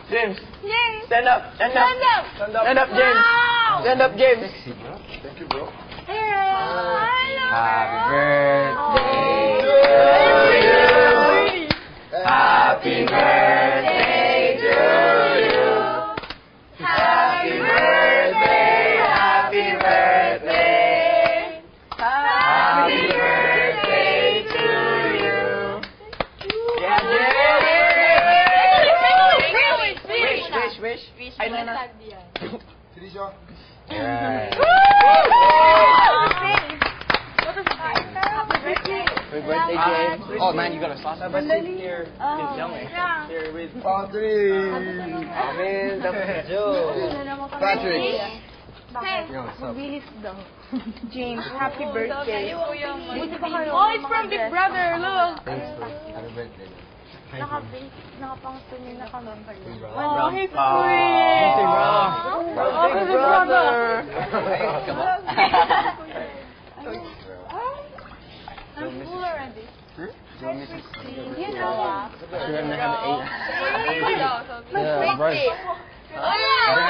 James. James. Stand up. Stand up. Stand up. Stand up, James. Wow. Stand up, James. Thank you, bro. Hello. Happy birthday to you. Happy birthday to you. Happy birthday. Happy birthday. Happy birthday to you. Yeah, James. Wish. Ay, na. Sige siya. Yeah. Happy birthday, James. Oh man, you got a sauce? But sit here. Here with Patrick. Amin. That's Joe. Patrick. Hey, Mabilis daw. James, happy birthday. Buti pa kayo. Oh, it's from Big Brother. Look. Happy birthday. Nakapangtunin na kami. Oh, he's Big sweet. brother. Come on. I'm full already. You know. Should have 8. Yeah, right. Oh, yeah.